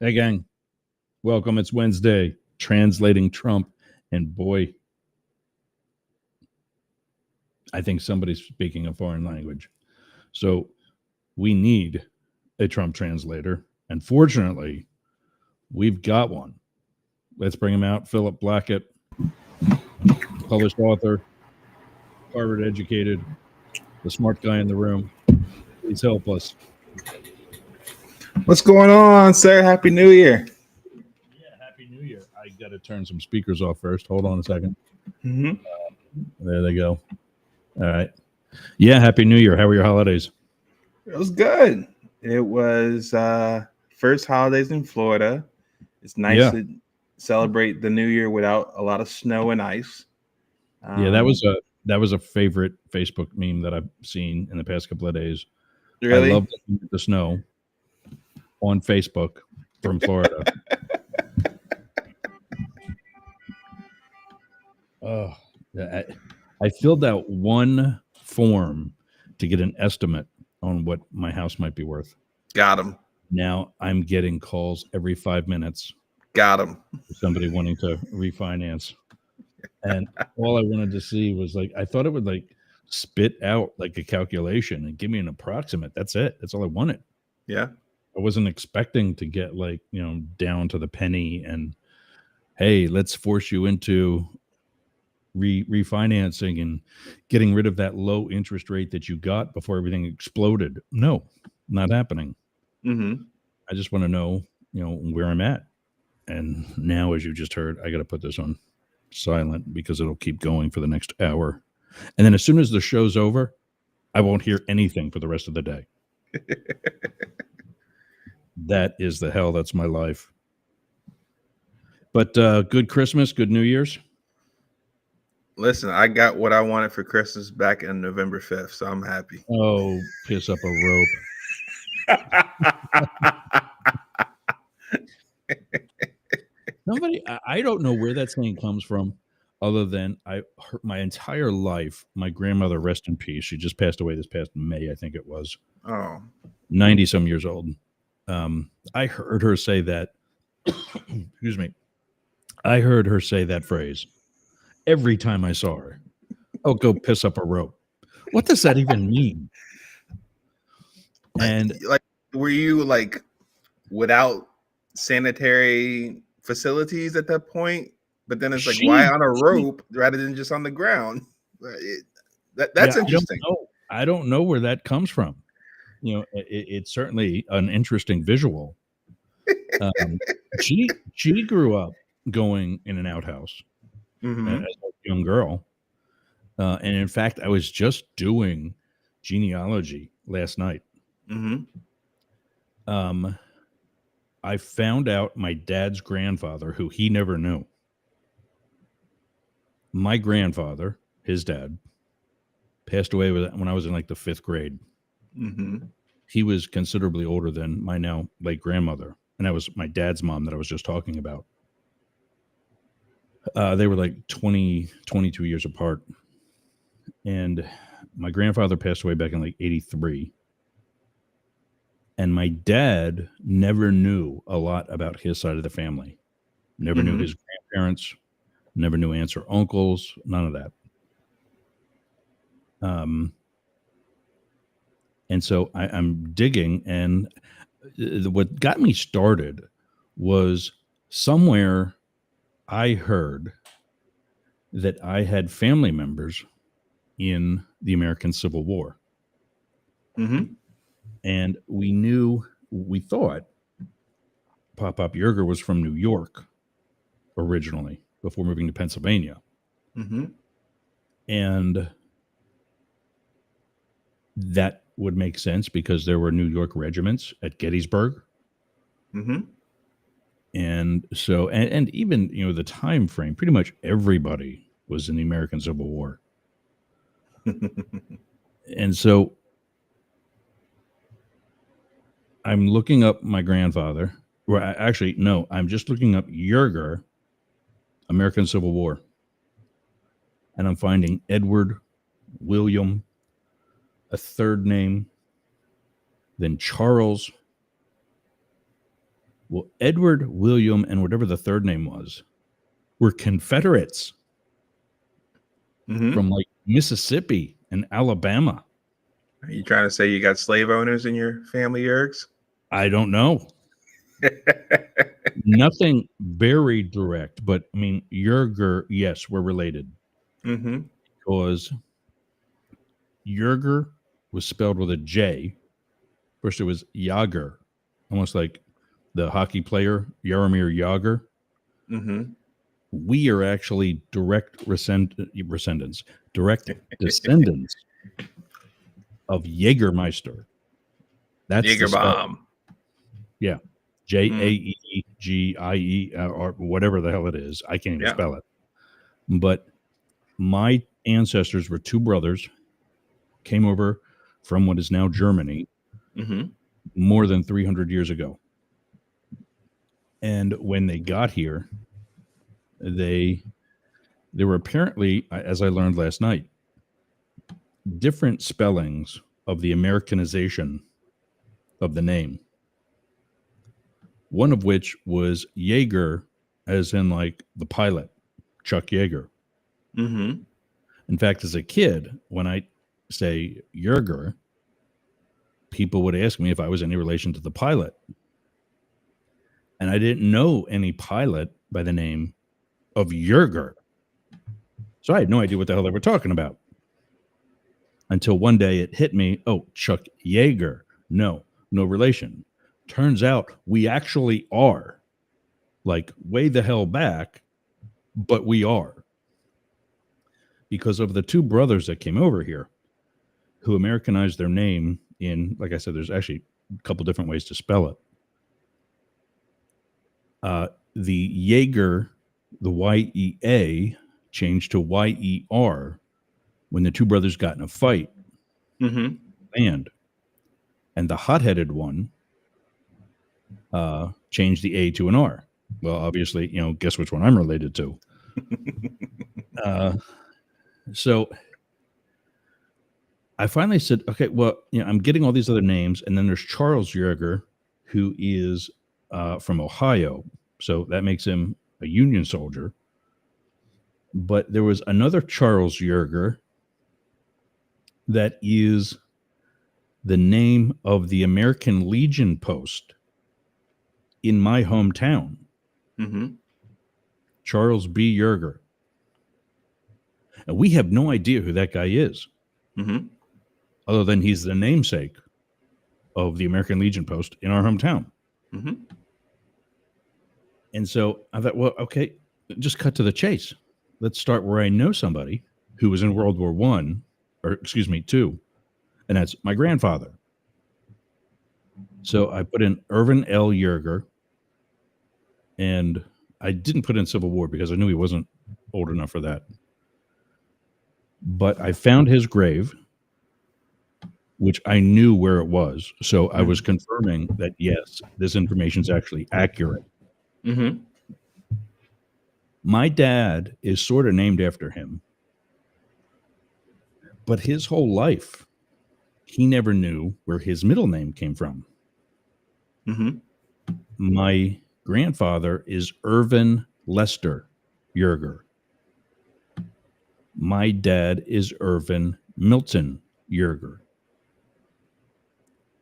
Hey, gang. Welcome. It's Wednesday. Translating Trump. And boy, I think somebody's speaking a foreign language. So we need a Trump translator. And fortunately, we've got one. Let's bring him out. Philip Blackett, published author, Harvard educated, the smart guy in the room. Please help us. What's going on, sir? Happy New Year. Yeah, Happy New Year. I got to turn some speakers off first. Hold on a second. Mm-hmm. There they go. All right. Yeah, Happy New Year. How were your holidays? It was good. It was first holidays in Florida. It's nice to celebrate the New Year without a lot of snow and ice. Yeah, that was a favorite Facebook meme that I've seen in the past couple of days. Really? I love the snow on Facebook from Florida. Oh, I filled out one form to get an estimate on what my house might be worth. Got him. Now I'm getting calls every 5 minutes. Got him. Somebody wanting to refinance. And all I wanted to see was I thought it would spit out like a calculation and give me an approximate. That's it. That's all I wanted. Yeah. I wasn't expecting to get down to the penny and, hey, let's force you into refinancing and getting rid of that low interest rate that you got before everything exploded. No, not happening. Mm-hmm. I just want to know, where I'm at. And now, as you just heard, I got to put this on silent because it'll keep going for the next hour. And then as soon as the show's over, I won't hear anything for the rest of the day. That is the hell. That's my life. But good Christmas, good New Year's. Listen, I got what I wanted for Christmas back on November 5th, so I'm happy. Oh, piss up a rope. Somebody, I don't know where that saying comes from, other than I heard my entire life, my grandmother, rest in peace, she just passed away this past May, I think it was. Oh. 90 some years old. I heard her say that. Excuse me. I heard her say that phrase every time I saw her. Oh, go piss up a rope. What does that even mean? And were you without sanitary facilities at that point? But then it's why on a rope rather than just on the ground? That's interesting. I don't know where that comes from. It's certainly an interesting visual. She grew up going in an outhouse as a young girl. And in fact, I was just doing genealogy last night. Mm-hmm. I found out my dad's grandfather, who he never knew. My grandfather, his dad, passed away when I was in the 5th grade. Mm-hmm. He was considerably older than my now late grandmother. And that was my dad's mom that I was just talking about. They were 20, 22 years apart. And my grandfather passed away back in 83. And my dad never knew a lot about his side of the family. Never knew his grandparents, never knew aunts or uncles, none of that. And so I'm digging, and what got me started was somewhere I heard that I had family members in the American Civil War. Mm-hmm. And we thought Pop-Pop Yerger was from New York originally before moving to Pennsylvania. Mm-hmm. And that would make sense because there were New York regiments at Gettysburg. Mm-hmm. And so, and even, the time frame, pretty much everybody was in the American Civil War. And so I'm looking up my grandfather. Well, actually, no, I'm just looking up Yerger, American Civil War. And I'm finding Edward, William, a third name, then Charles, Well, Edward, William, and whatever the third name was, were Confederates Hmm. from like Mississippi and Alabama. Are you trying to say you got slave owners in your family, Yergs? I don't know. Nothing very direct, but I mean, Yerger, yes, we're related Hmm. because Yerger was spelled with a J. First, it was Yager, almost like the hockey player Jaromir Yager. Hmm. We are actually direct descendants of Jägermeister. That's the spell. Jägerbomb. Yeah. Jaegie or whatever the hell it is. I can't even Yeah. spell it. But my ancestors were two brothers, came over from what is now Germany Hmm. more than 300 years ago. And when they got here, they were apparently, as I learned last night, different spellings of the Americanization of the name. One of which was Jaeger, as in like the pilot, Chuck Yeager. Hmm. In fact, as a kid, when I say Yerger, people would ask me if I was any relation to the pilot. And I didn't know any pilot by the name of Yerger. So I had no idea what the hell they were talking about. Until one day it hit me, oh, Chuck Yeager. No relation. Turns out we actually are. Like way the hell back, but we are. Because of the two brothers that came over here who Americanized their name in, like I said, there's actually a couple different ways to spell it. The Jaeger, the Y-E-A, changed to Y-E-R when the two brothers got in a fight. Hmm. And the hot-headed one changed the A to an R. Well, obviously, guess which one I'm related to. So I finally said, okay, well, I'm getting all these other names. And then there's Charles Yerger, who is from Ohio. So that makes him a Union soldier. But there was another Charles Yerger that is the name of the American Legion post in my hometown. Hmm. Charles B. Yerger. And we have no idea who that guy is, other than he's the namesake of the American Legion post in our hometown. Hmm. And so I thought, well, okay, just cut to the chase. Let's start where I know somebody who was in World War I, or excuse me, II, and that's my grandfather. So I put in Irvin L. Yerger, and I didn't put in Civil War because I knew he wasn't old enough for that. But I found his grave, which I knew where it was. So I was confirming that, yes, this information is actually accurate. Hmm. My dad is sort of named after him, but his whole life, he never knew where his middle name came from. Hmm. My grandfather is Irvin Lester Yerger. My dad is Irvin Milton Yerger.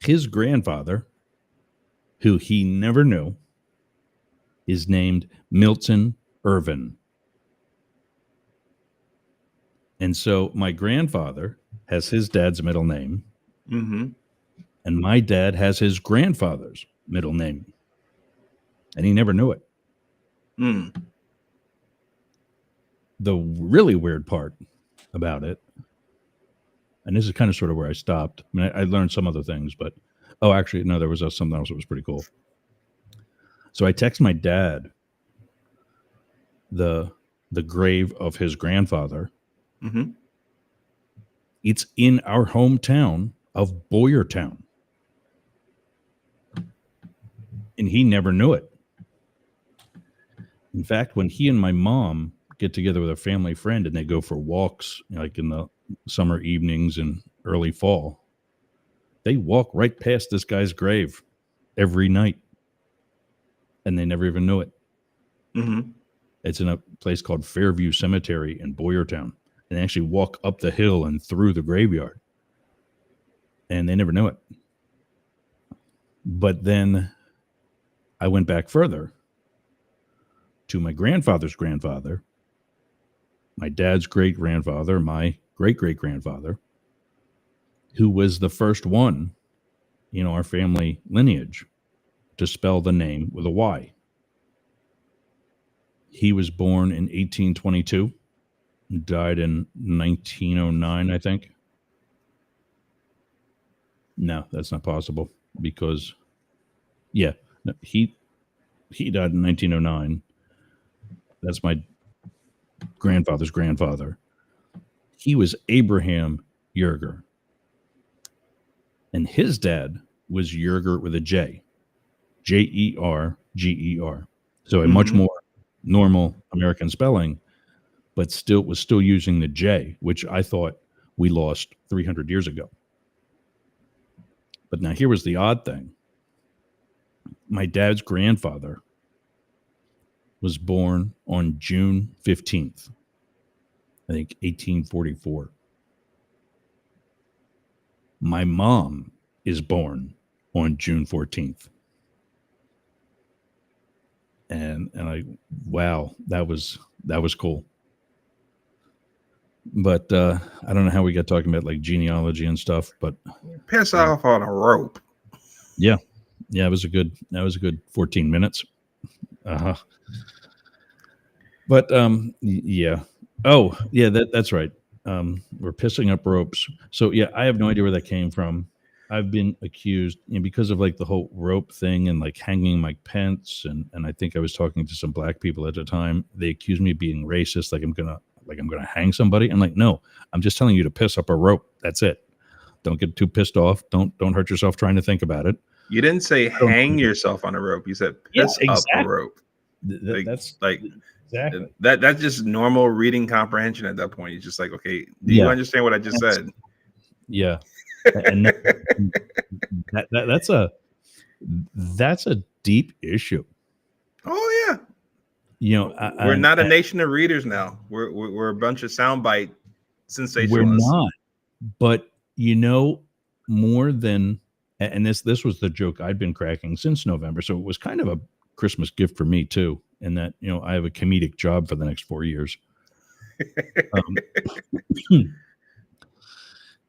His grandfather, who he never knew, is named Milton Irvin. And so my grandfather has his dad's middle name, and my dad has his grandfather's middle name, and he never knew it. The really weird part about it, and this is kind of sort of where I stopped. I mean, I learned some other things, but actually, no, there was something else that was pretty cool. So I text my dad the grave of his grandfather. It's in our hometown of Boyertown, and he never knew it. In fact, when he and my mom get together with a family friend and they go for walks, like in the summer evenings and early fall, they walk right past this guy's grave every night. and they never even knew it. Mm-hmm. It's in a place called Fairview Cemetery in Boyertown. And they actually walk up the hill and through the graveyard. And they never knew it. But then I went back further to my grandfather's grandfather, my dad's great-grandfather, my great-great-grandfather, who was the first one in our family lineage to spell the name with a Y. He was born in 1822, died in 1909, I think. No, that's not possible because, yeah, no, he died in 1909. That's my grandfather's grandfather. He was Abraham Yerger. And his dad was Yerger with a J. Jerger. So a much more normal American spelling, but still was still using the J, which I thought we lost 300 years ago. But now here was the odd thing. My dad's grandfather was born on June 15th, I think 1844. My mom is born on June 14th. And I, wow, that was cool. But I don't know how we got talking about like genealogy and stuff, but Piss off on a rope. Yeah, it was a good 14 minutes. But yeah. Oh, yeah, that's right. We're pissing up ropes. So yeah, I have no idea where that came from. I've been accused, because of like the whole rope thing and like hanging Mike Pence, and I think I was talking to some black people at the time. They accused me of being racist, like I'm gonna hang somebody. I'm like, no, I'm just telling you to piss up a rope. That's it. Don't get too pissed off. Don't hurt yourself trying to think about it. You didn't say hang yourself on a rope. You said piss up a rope. That's like exactly that's just normal reading comprehension at that point. You're just like, okay, do you understand what I just said? Yeah. And that's a deep issue. Oh yeah. We're not a nation of readers now. We're a bunch of soundbite sensationalists. We're not. But more than, and this was the joke I'd been cracking since November, so it was kind of a Christmas gift for me too. In that I have a comedic job for the next 4 years.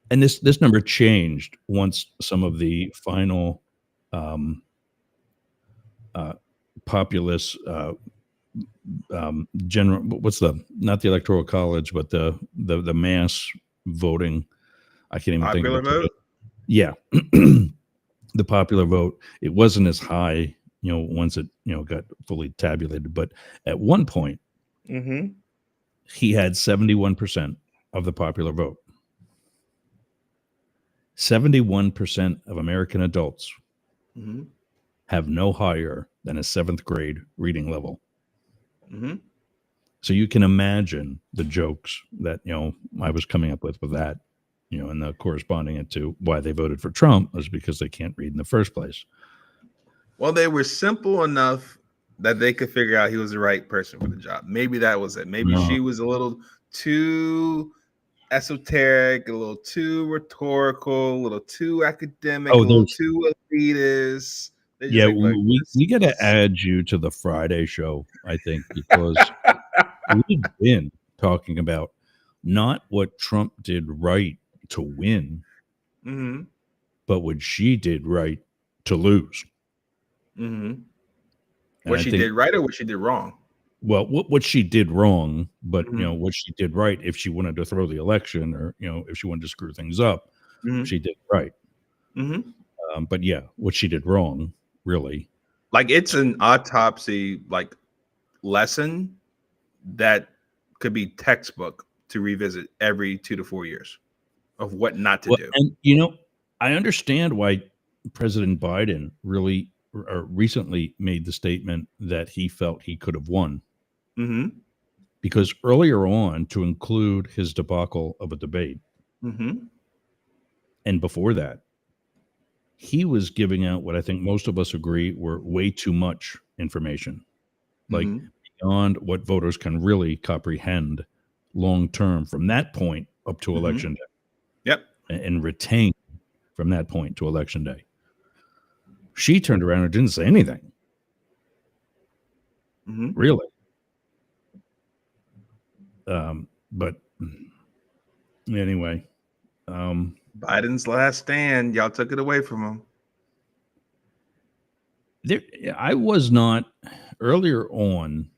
And this number changed once some of the final populace general, not the electoral college, but the mass voting. I can't even popular think of vote. Yeah, the popular vote. It wasn't as high, once it got fully tabulated. But at one point, he had 71% of the popular vote. 71% of American adults have no higher than a 7th grade reading level. So you can imagine the jokes that, I was coming up with that, and the corresponding it to why they voted for Trump was because they can't read in the first place. Well, they were simple enough that they could figure out he was the right person for the job. Maybe that was it. Maybe she was a little too esoteric, a little too rhetorical, a little too academic, a little too elitist. Yeah, we got to add you to the Friday show, I think, because we've been talking about not what Trump did right to win, but what she did right to lose. What she did right or what she did wrong? Well, what she did wrong, but what she did right, if she wanted to throw the election or if she wanted to screw things up, she did right. But yeah, what she did wrong, really, like it's an autopsy like lesson that could be textbook to revisit every 2 to 4 years of what not to do. And I understand why President Biden really recently made the statement that he felt he could have won. Because earlier on, to include his debacle of a debate, and before that, he was giving out what I think most of us agree were way too much information, like Mhm. beyond what voters can really comprehend long term from that point up to Mhm. election day, Yep. and retain from that point to election day. She turned around and didn't say anything, Mhm. really. But anyway, Biden's last stand. Y'all took it away from him. there, I was not earlier on.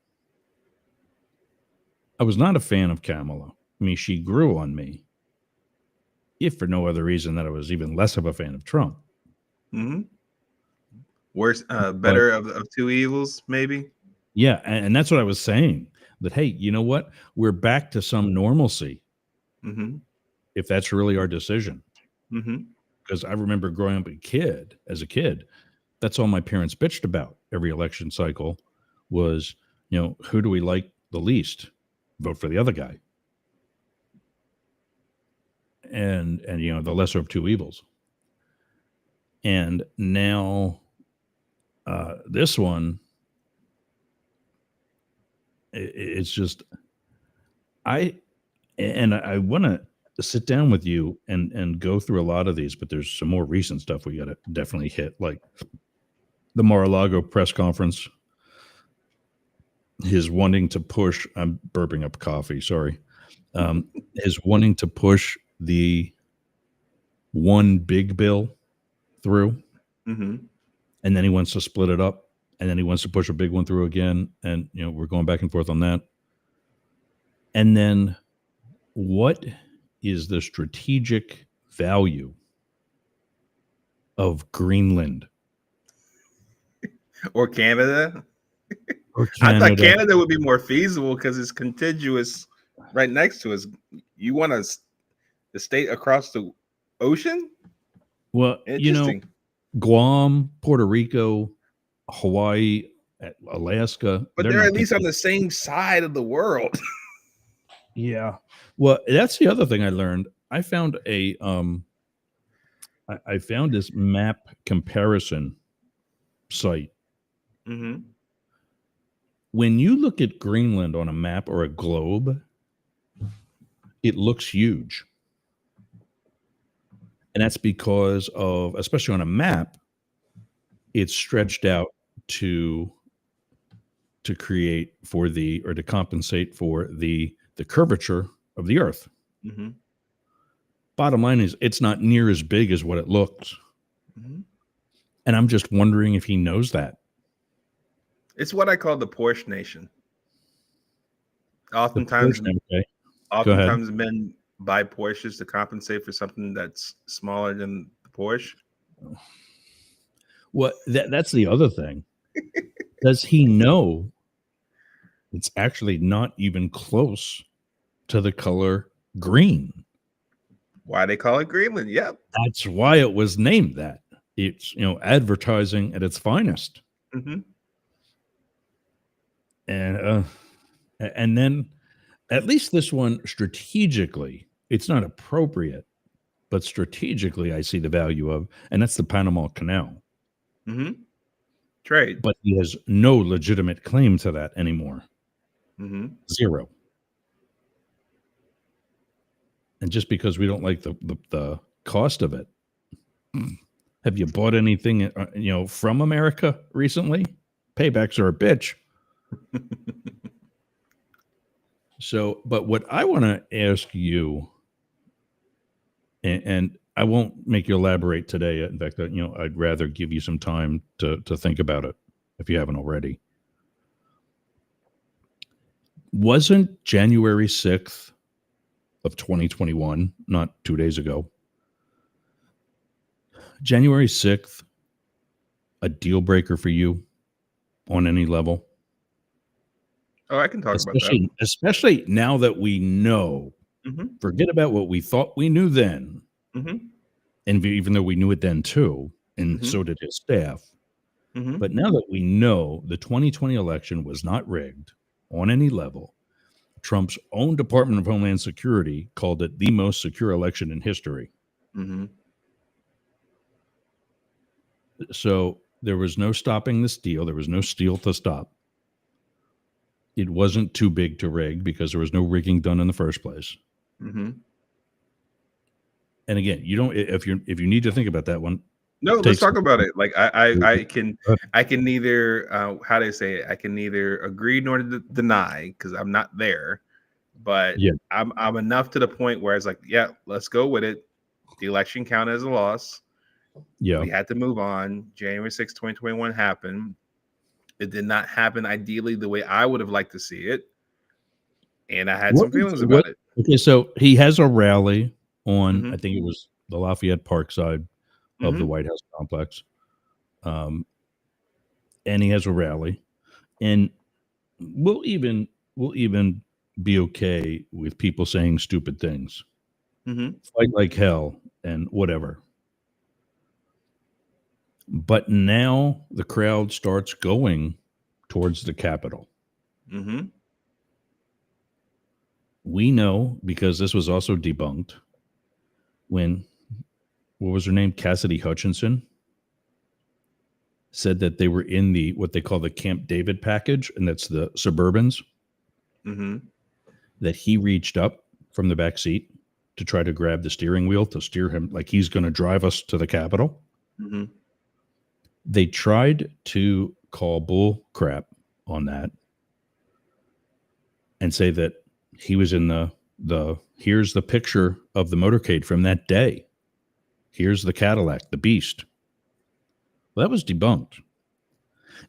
I was not a fan of Kamala. I mean, she grew on me, if for no other reason that I was even less of a fan of Trump. Mhm. Worse, But better of two evils, maybe. yeah, and that's what I was saying. That hey, you know what? We're back to some normalcy Mhm. if that's really our decision. Mhm. Because I remember growing up as a kid, that's all my parents bitched about every election cycle was, who do we like the least? Vote for the other guy. And the lesser of two evils. And now this one, it's just I want to sit down with you and go through a lot of these, but there's some more recent stuff we got to definitely hit, like the Mar-a-Lago press conference. His wanting to push. I'm burping up coffee. Sorry. His wanting to push the one big bill through, Mhm. and then he wants to split it up, and then he wants to push a big one through again, and we're going back and forth on that. And then, what is the strategic value of Greenland Or Canada. or I thought Canada? Canada would be more feasible because it's contiguous right next to us. You want the state across the ocean? Well, Interesting. Guam, Puerto Rico, Hawaii, Alaska, But they're they're not at least on contiguous. the same side of the world. Yeah. Well, that's the other thing I learned. I found I found this map comparison site. Mhm. When you look at Greenland on a map or a globe, it looks huge. And that's because of, especially on a map, it's stretched out to create for the, or to compensate for the curvature of the earth. Mhm. Bottom line is it's not near as big as what it looks. Mhm. And I'm just wondering if he knows that. It's what I call the Porsche nation. The Oftentimes, portion, okay. Go ahead. oftentimes men buy Porsches to compensate for something that's smaller than the Porsche. Well, that's the other thing. Does he know it's actually not even close to the color green? Why they call it Greenland? Yep. That's why it was named that. It's, advertising at its finest. Mhm. And then at least this one strategically, it's not appropriate, but strategically I see the value of, and that's the Panama Canal. Mhm. Trade. But he has no legitimate claim to that anymore. Mhm. Zero. And just because we don't like the cost of it, have you bought anything from America recently? Paybacks are a bitch. So, but what I want to ask you, and I won't make you elaborate today. In fact, I'd rather give you some time to think about it if you haven't already. Wasn't January 6th of 2021, not 2 days ago, January 6th, a deal breaker for you on any level? Oh, I can talk about that. Especially now that we know, Mhm. forget about what we thought we knew then, Mhm. and even though we knew it then too, and Mhm. so did his staff. Mhm. But now that we know the 2020 election was not rigged on any level, Trump's own Department of Homeland Security called it the most secure election in history. Mhm. So There was no stopping the steal. There was no steal to stop. It wasn't too big to rig because there was no rigging done in the first place. Mm-hmm. And again, you don't if you need to think about that one. No, let's talk about it. Like I can neither how do I say it? I can neither agree nor deny because I'm not there. But yeah. I'm enough to the point where it's like, yeah, let's go with it. The election counted as a loss. Yeah. We had to move on. January 6, 2021 happened. It did not happen ideally the way I would have liked to see it. And I had some feelings about it. Okay, so he has a rally on, I think it was the Lafayette Park side of the White House complex. And he has a rally. And we'll even be okay with people saying stupid things. Fight like hell and whatever. But now the crowd starts going towards the Capitol. We know, because this was also debunked, when, what was her name? Cassidy Hutchinson said that they were in the, what they call the Camp David package, and that's the Suburbans, that he reached up from the back seat to try to grab the steering wheel to steer him like he's going to drive us to the Capitol. They tried to call bull crap on that and say that he was in the here's the picture of the motorcade from that day. Here's the Cadillac, the Beast. Well, that was debunked.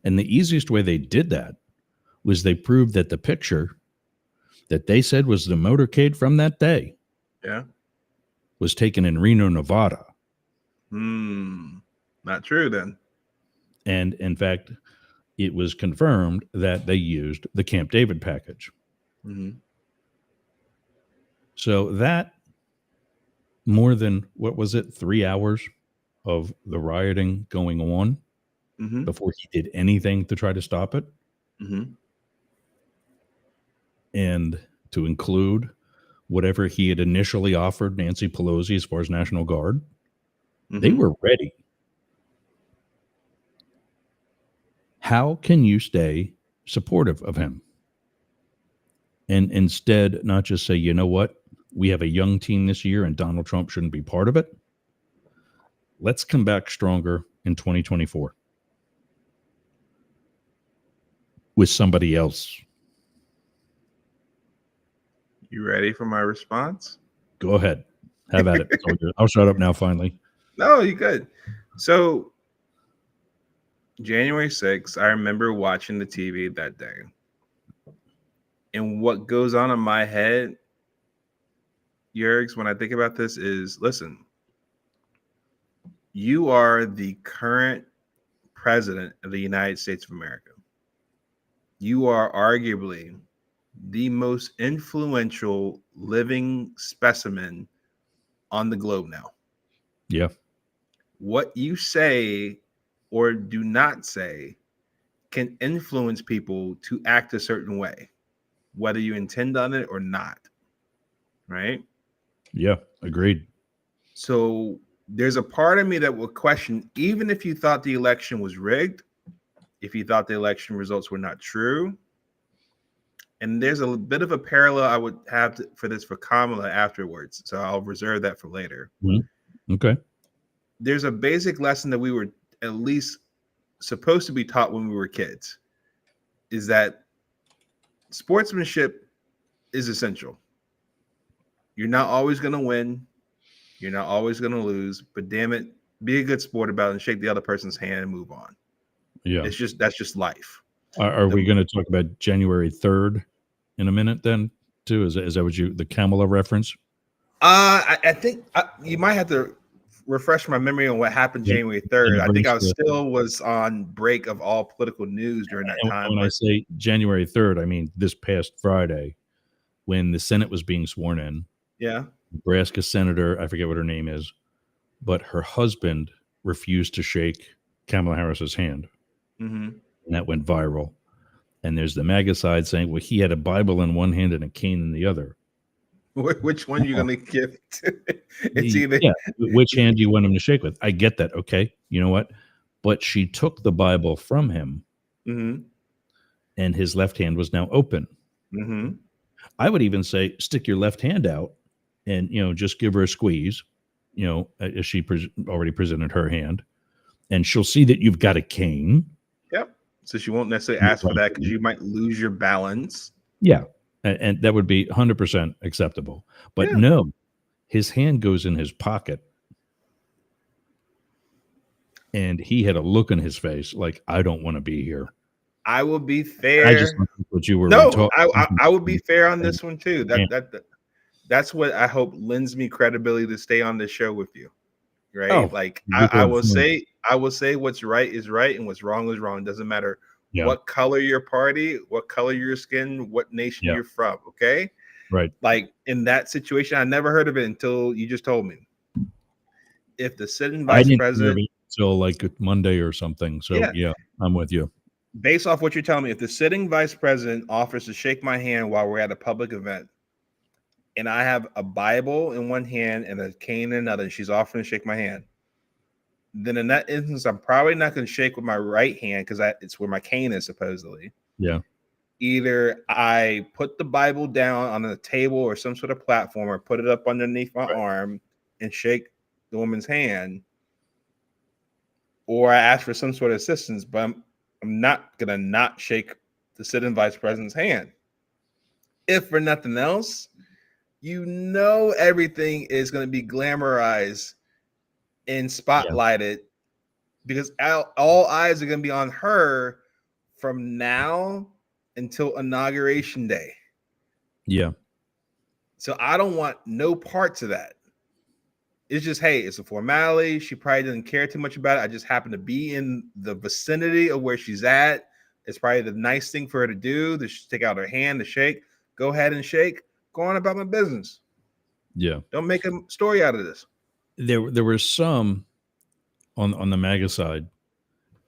And the easiest way they did that was they proved that the picture that they said was the motorcade from that day was taken in Reno, Nevada. Not true then. And in fact, it was confirmed that they used the Camp David package. So that, more than, what was it, 3 hours of the rioting going on before he did anything to try to stop it. And to include whatever he had initially offered Nancy Pelosi as far as National Guard, they were ready. How can you stay supportive of him? And instead, not just say, you know what, we have a young team this year and Donald Trump shouldn't be part of it. Let's come back stronger in 2024 with somebody else. You ready for my response? Go ahead. Have at it. I'll shut up now, finally. No, you good. So January 6th, I remember watching the TV that day. And what goes on in my head, Yergs, when I think about this is, listen, you are the current president of the United States of America. You are arguably the most influential living specimen on the globe now. Yeah. What you say or do not say can influence people to act a certain way, whether you intend on it or not. Right? Yeah, agreed. So there's a part of me that will question, even if you thought the election was rigged, if you thought the election results were not true. And there's a bit of a parallel I would have for this for Kamala afterwards. So I'll reserve that for later. Okay. There's a basic lesson that we were at least supposed to be taught when we were kids, is that sportsmanship is essential. You're not always going to win. You're not always going to lose, but damn it, be a good sport about it and shake the other person's hand and move on. Yeah. That's just life. Are we going to talk about January 3rd in a minute then too? Is that what the Kamala reference? I think you might have to refresh my memory on what happened January 3rd. I think I was on break of all political news during that time. When I say January 3rd, I mean this past Friday when the Senate was being sworn in. Yeah. Nebraska Senator, I forget what her name is, but her husband refused to shake Kamala Harris's hand. And that went viral. And there's the MAGA side saying, well, he had a Bible in one hand and a cane in the other. Which one are you going to give to? It's either. Yeah. Which hand do you want him to shake with? I get that. Okay. You know what? but she took the Bible from him, Mm-hmm. and his left hand was now open. Mm-hmm. I would even say stick your left hand out and, just give her a squeeze, as she already presented her hand, and she'll see that you've got a cane. Yep. So she won't necessarily ask for that because you might lose your balance. Yeah. And that would be 100% acceptable. But Yeah. no, his hand goes in his pocket. And he had a look on his face like, I don't want to be here. I will be I just fair. what you were No, I would be fair on this one too. Yeah. That's what I hope lends me credibility to stay on the show with you. Right? Oh, like you're I doing will fine. say what's right is right and what's wrong is wrong. Doesn't matter Yeah. what color your party, what color your skin, what nation Yeah. you're from. Okay. Right. Like in that situation, I never heard of it until you just told me. If the sitting I vice didn't hear of president, it until like Monday or something. So yeah, I'm with you. based off what you're telling me, if the sitting vice president offers to shake my hand while we're at a public event, and I have a Bible in one hand and a cane in another, and she's offering to shake my hand, then in that instance, I'm probably not going to shake with my right hand because it's where my cane is supposedly. Yeah. Either I put the Bible down on a table or some sort of platform or put it up underneath my arm and shake the woman's hand, or I ask for some sort of assistance, but I'm not going to not shake the sitting vice president's hand. If for nothing else, everything is going to be glamorized and spotlighted because all eyes are going to be on her from now until inauguration day. Yeah. So I don't want no parts of that. It's just, hey, it's a formality. She probably doesn't care too much about it. I just happen to be in the vicinity of where she's at. It's probably the nice thing for her to do. To take out her hand to shake. Go ahead and shake. Go on about my business. Yeah. Don't make a story out of this. There were some on the MAGA side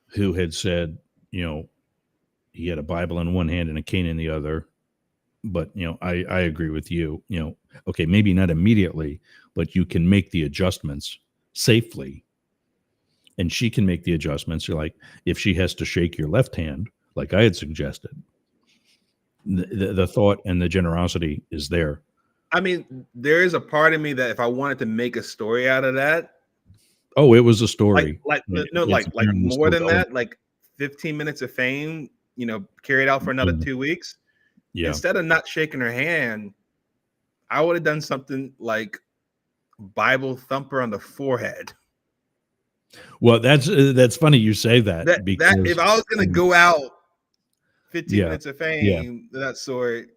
who had said, he had a Bible in one hand and a cane in the other. But, I agree with you, okay, maybe not immediately, but you can make the adjustments safely. And she can make the adjustments. You're like, if she has to shake your left hand, like I had suggested, the thought and the generosity is there. I mean, there is a part of me that if I wanted to make a story out of that. Oh, it was a story. Like more than that, like 15 minutes of fame, carried out for another 2 weeks. Yeah. Instead of not shaking her hand, I would have done something like Bible thumper on the forehead. Well, that's funny you say that, because that if I was going to go out 15 minutes of fame, that sort,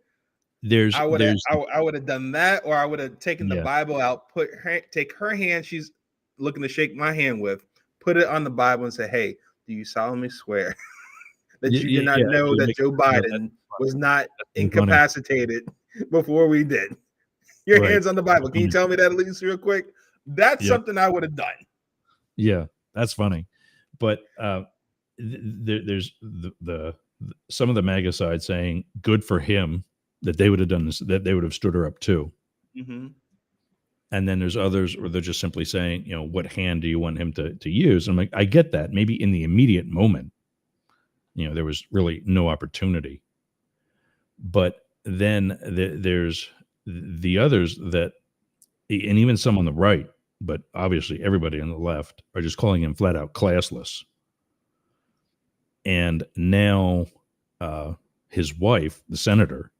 I would have done that, or I would have taken the Bible out, take her hand she's looking to shake my hand with, put it on the Bible and say, hey, do you solemnly swear that you did not know that Joe Biden was not incapacitated before we did? Your hands on the Bible. Can you tell me that at least real quick? That's something I would have done. Yeah, that's funny. But there's some of the MAGA side saying good for him that they would have done this, that they would have stood her up too. Mm-hmm. And then there's others where they're just simply saying, what hand do you want him to use? And I'm like, I get that. Maybe in the immediate moment, there was really no opportunity. But then there's the others that, and even some on the right, but obviously everybody on the left, are just calling him flat out classless. And now his wife, the senator,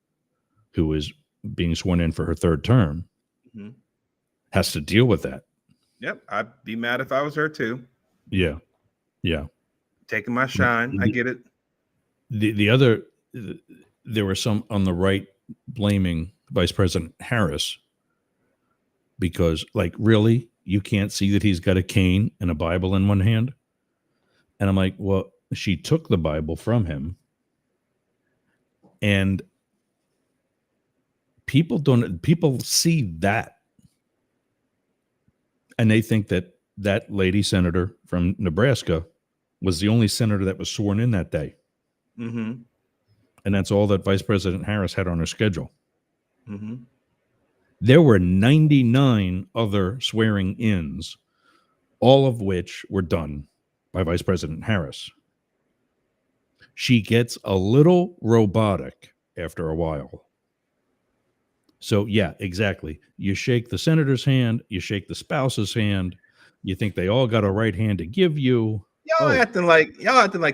who is being sworn in for her third term, has to deal with that. Yep. I'd be mad if I was her too. Yeah. Yeah. Taking my shine. I get it. There were some on the right blaming Vice President Harris because, like, really, you can't see that he's got a cane and a Bible in one hand? And I'm like, well, she took the Bible from him, and people see that, and they think that lady senator from Nebraska was the only senator that was sworn in that day. Mm-hmm. And that's all that Vice President Harris had on her schedule. Mm-hmm. There were 99 other swearing ins, all of which were done by Vice President Harris. She gets a little robotic after a while. So, yeah, exactly. You shake the senator's hand, you shake the spouse's hand, you think they all got a right hand to give you. Y'all acting like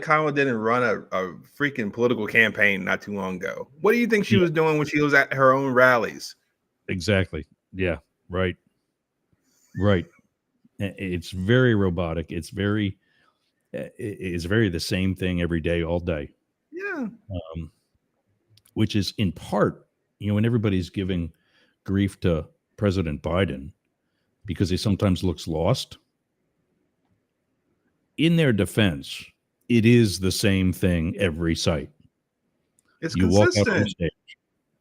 Kamala didn't run a freaking political campaign not too long ago. What do you think she was doing when she was at her own rallies? Exactly. Yeah. Right. Right. It's very robotic. It's very the same thing every day, all day. Yeah. Which is in part, when everybody's giving grief to President Biden because he sometimes looks lost. In their defense, it is the same thing every site. It's you consistent. Walk out on stage.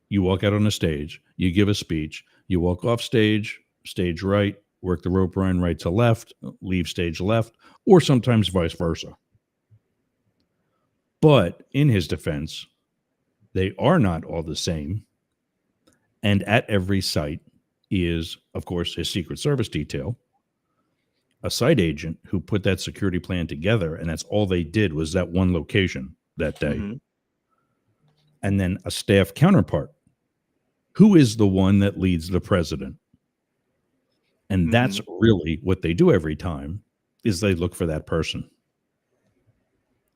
You walk out on a stage. You give a speech. You walk off stage, stage right, work the rope run right to left, leave stage left, or sometimes vice versa. But in his defense, they are not all the same. And at every site is, of course, his Secret Service detail, a site agent who put that security plan together, and that's all they did was that one location that day. Mm-hmm. And then a staff counterpart, who is the one that leads the president. And that's really what they do every time, is they look for that person.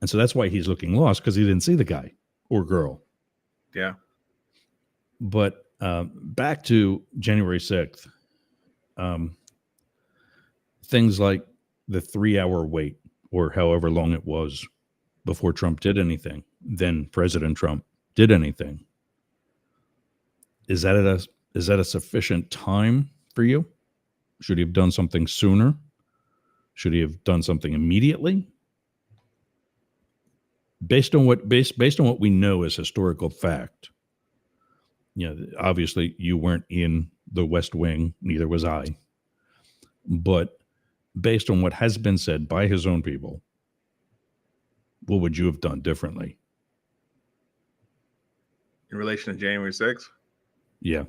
And so that's why he's looking lost, because he didn't see the guy or girl. Yeah. But back to January 6th, things like the 3-hour wait or however long it was before Trump did anything, then President Trump did anything. Is that a sufficient time for you? Should he have done something sooner? Should he have done something immediately? Based on what we know as historical fact, obviously you weren't in the West Wing, neither was I. But based on what has been said by his own people, what would you have done differently? In relation to January 6th? Yeah.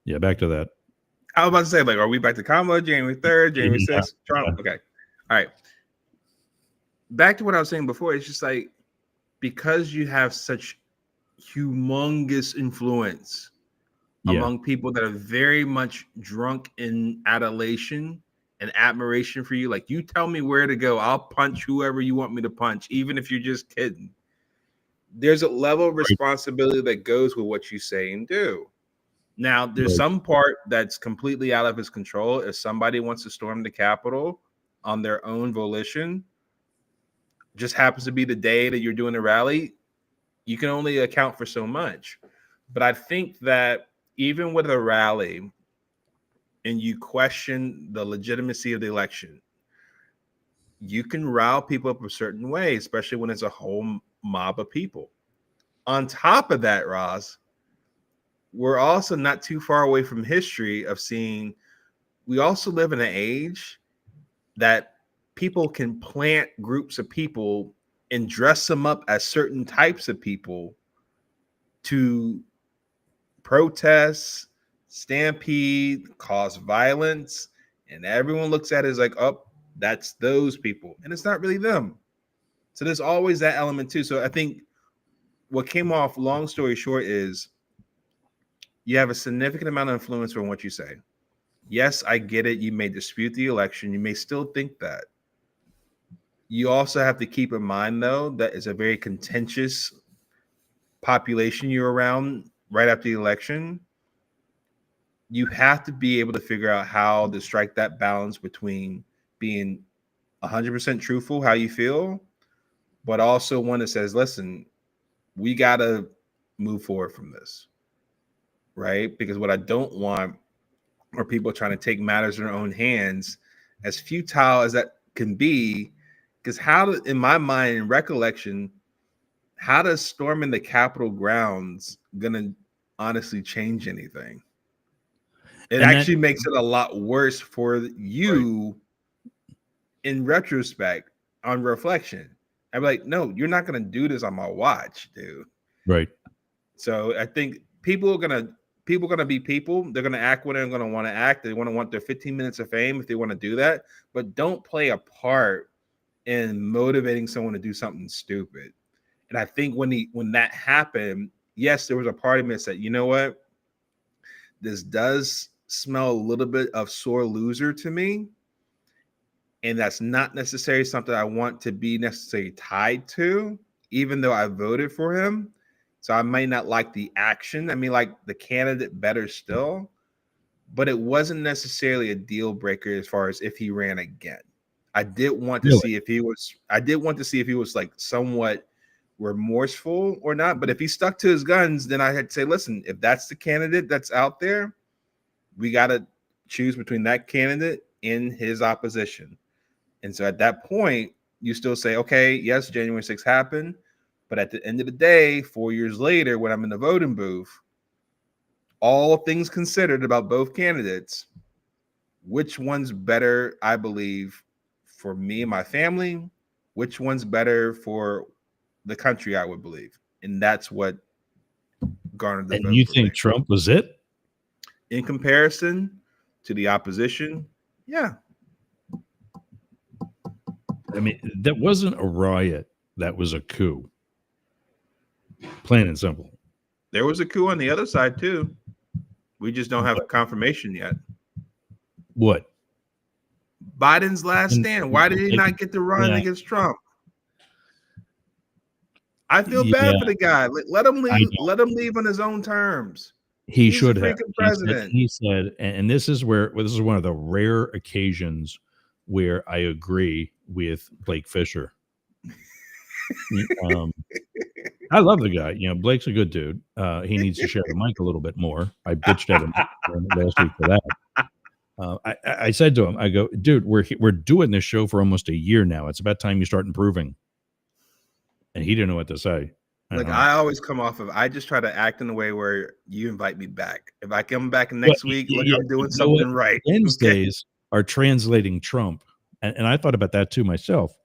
Yeah, back to that. I was about to say, are we back to Kamala, January 3rd, January 6th, Trump? Okay. All right. Back to what I was saying before, it's just because you have such humongous influence among people that are very much drunk in adulation and admiration for you. You tell me where to go, I'll punch whoever you want me to punch, even if you're just kidding. There's a level of responsibility that goes with what you say and do. Now, there's some part that's completely out of his control. If somebody wants to storm the Capitol on their own volition, just happens to be the day that you're doing a rally, you can only account for so much. But I think that even with a rally and you question the legitimacy of the election, you can rile people up a certain way, especially when it's a whole mob of people. On top of that, Roz, we're also not too far away from history of seeing, we also live in an age that people can plant groups of people and dress them up as certain types of people to protest, stampede, cause violence. And everyone looks at it as oh, that's those people. And it's not really them. So there's always that element too. So I think what came off, long story short, is you have a significant amount of influence from what you say. Yes, I get it. You may dispute the election. You may still think that. You also have to keep in mind, though, that it's a very contentious population you're around right after the election. You have to be able to figure out how to strike that balance between being 100% truthful, how you feel, but also one that says, listen, we got to move forward from this. Right? Because what I don't want are people trying to take matters in their own hands, as futile as that can be. Because in my mind, in recollection, how does storming the Capitol grounds gonna honestly change anything? It actually makes it a lot worse for you in retrospect, on reflection. I'd be like, no, you're not gonna do this on my watch, dude. Right. So I think people are gonna be people. They're gonna act when they're gonna want to act. They want their 15 minutes of fame if they want to do that, but don't play a part and motivating someone to do something stupid. And I think when that happened, yes, there was a part of me that said, you know what, this does smell a little bit of sore loser to me, and that's not necessarily something I want to be necessarily tied to, even though I voted for him. So I might not like the action. I mean, like the candidate better still, but it wasn't necessarily a deal breaker as far as if he ran again. I did want to Really? see if he was. I did want to see if he was like somewhat remorseful or not. But if he stuck to his guns, then I had to say, listen, if that's the candidate that's out there, we got to choose between that candidate and his opposition. And so at that point, you still say, okay, yes, January 6th happened. But at the end of the day, 4 years later, when I'm in the voting booth, all things considered about both candidates, which one's better, I believe, for me and my family? Which one's better for the country, I would believe. And that's what garnered the vote. And you for think me. Trump was it? In comparison to the opposition, yeah. I mean, that wasn't a riot. That was a coup. Plain and simple. There was a coup on the other side, too. We just don't have confirmation yet. What? Biden's last stand. Why did he not get to run against Trump? I feel bad for the guy. Let him leave. Let him leave on his own terms. He should have. President. He said, and this is this is one of the rare occasions where I agree with Blake Fisher. I love the guy. You know, Blake's a good dude. He needs to share the mic a little bit more. I bitched at him last week for that. I said to him, I go, dude, we're doing this show for almost a year now. It's about time you start improving. And he didn't know what to say. I always come off of, I just try to act in a way where you invite me back. If I come back next week, I'm doing something right. Wednesdays are translating Trump. And I thought about that too myself.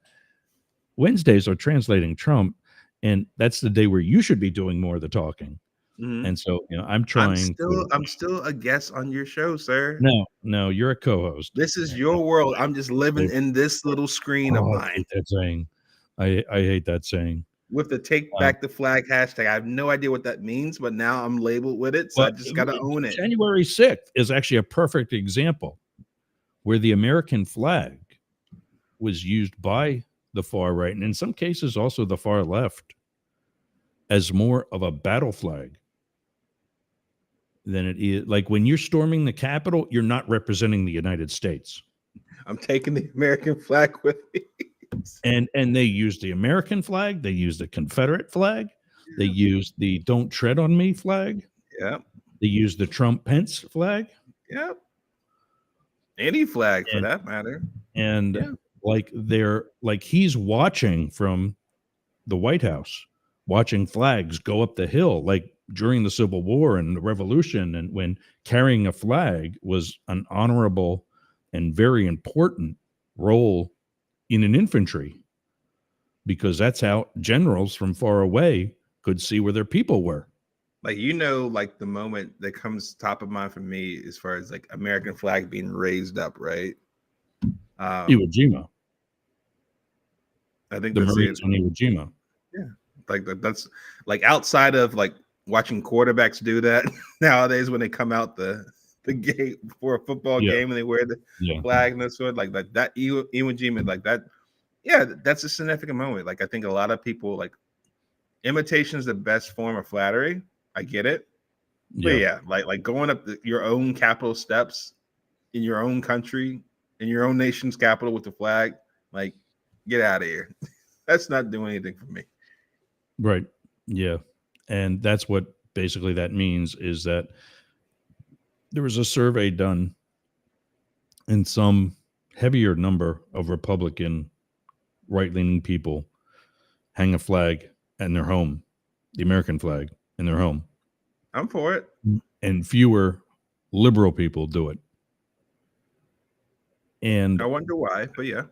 Wednesdays are translating Trump. And that's the day where you should be doing more of the talking. Mm-hmm. And so, you know, I'm trying. I'm still a guest on your show, sir. No, you're a co-host. This is your world. I'm just living in this little screen of mine. I hate that saying. I hate that saying. With the take back the flag hashtag. I have no idea what that means, but now I'm labeled with it. So I just got to own it. January 6th is actually a perfect example where the American flag was used by the far right, and in some cases also the far left, as more of a battle flag than it is. Like when you're storming the Capitol, you're not representing the United States. I'm taking the American flag with me. And they used the American flag. They used the Confederate flag. Yeah. They used the "Don't Tread on Me" flag. Yeah. They used the Trump-Pence flag. Yep. Any flag for that matter. And like he's watching from the White House, watching flags go up the hill, like during the Civil War and the Revolution, and when carrying a flag was an honorable and very important role in an infantry, because that's how generals from far away could see where their people were. Like, you know, like the moment that comes top of mind for me as far as like American flag being raised up, right? Iwo Jima. I think the Marines on Iwo Jima. Yeah, like that's like outside of like watching quarterbacks do that nowadays when they come out the gate for a football game and they wear the flag and that's what like that Iwo Jima, like that. Yeah, that's a significant moment. Like I think a lot of people like imitation is the best form of flattery. I get it. But yeah, like going up your own Capitol steps in your own country, in your own nation's capital with the flag, like get out of here. That's not doing anything for me. Right. Yeah. And that's what basically that means is that there was a survey done and some heavier number of Republican right-leaning people hang a flag in their home, the American flag in their home. I'm for it. And fewer liberal people do it. And I wonder why, but yeah.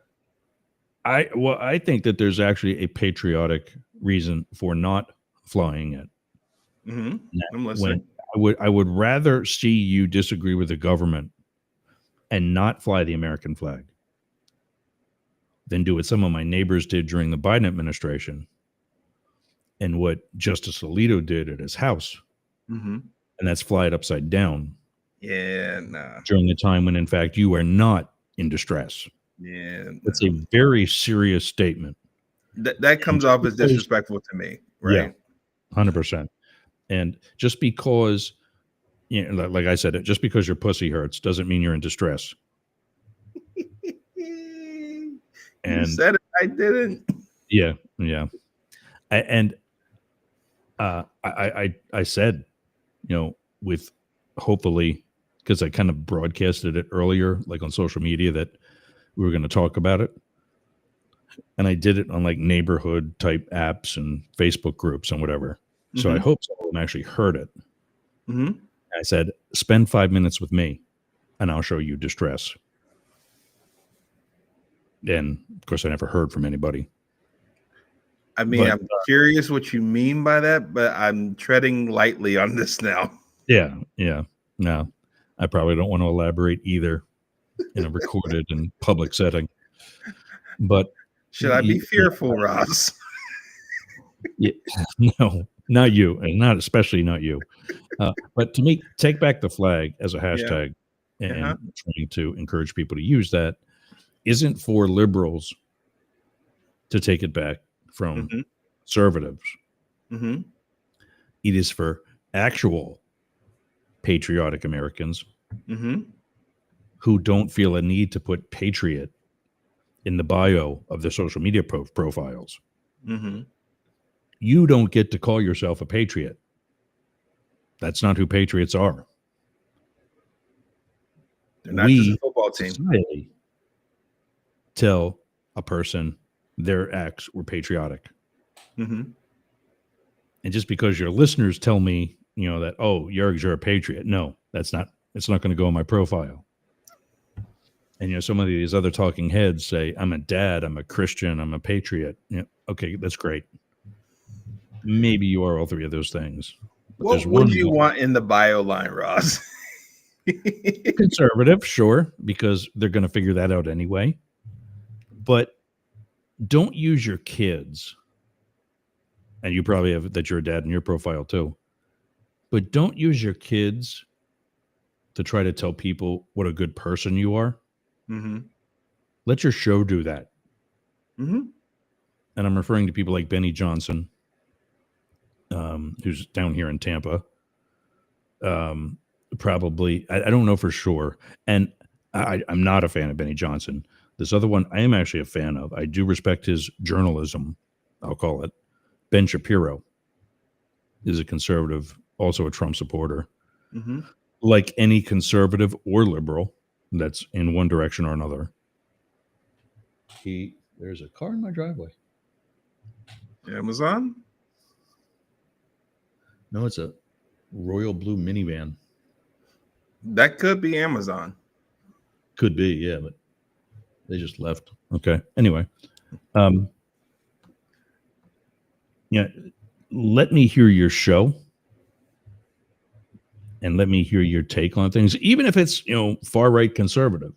I think that there's actually a patriotic reason for not flying it. Mm-hmm. I'm listening. I would rather see you disagree with the government and not fly the American flag than do what some of my neighbors did during the Biden administration and what Justice Alito did at his house. Mm-hmm. And that's fly it upside down Yeah, nah. during the time when, in fact, you are not in distress. Yeah, It's nah. a very serious statement. That comes off as disrespectful to me, right? Yeah, 100%. And just because, you know, like I said, just because your pussy hurts doesn't mean you're in distress. You And said it, I didn't. yeah. I said, you know, with hopefully, because I kind of broadcasted it earlier, like on social media, that we were going to talk about it. And I did it on like neighborhood type apps and Facebook groups and whatever. So I hope some of them actually heard it. Mm-hmm. I said, spend 5 minutes with me and I'll show you distress. And of course, I never heard from anybody. I mean, I'm curious what you mean by that, but I'm treading lightly on this now. Yeah. No, I probably don't want to elaborate either in a recorded and public setting. But should I be fearful, Ross? Yeah, no, not you, and not especially not you. But to me, take back the flag as a hashtag and trying to encourage people to use that isn't for liberals to take it back from conservatives. Mm-hmm. It is for actual patriotic Americans who don't feel a need to put patriot in the bio of their social media profiles. Mm-hmm. You don't get to call yourself a patriot. That's not who patriots are. They're not just a football team. Society tell a person their acts were patriotic. Mm-hmm. And just because your listeners tell me, you know, that, oh, you're a patriot. No, that's not, it's not going to go in my profile. And, you know, some of these other talking heads say, I'm a dad, I'm a Christian, I'm a patriot. You know, okay, that's great. Maybe you are all three of those things. What would you want in the bio line, Ross? Conservative, sure, because they're going to figure that out anyway. But don't use your kids, and you probably have that you're a dad in your profile too, but don't use your kids to try to tell people what a good person you are. Mm-hmm. Let your show do that. Mm-hmm. And I'm referring to people like Benny Johnson, who's down here in Tampa. Probably, I don't know for sure. And I'm not a fan of Benny Johnson. This other one I am actually a fan of. I do respect his journalism, I'll call it. Ben Shapiro is a conservative, also a Trump supporter. Mm-hmm. Like any conservative or liberal that's in one direction or another. There's a car in my driveway. Amazon? No, it's a royal blue minivan. That could be Amazon. Could be, yeah, but they just left. Okay. Anyway, yeah, let me hear your show and let me hear your take on things, even if it's, you know, far right conservative.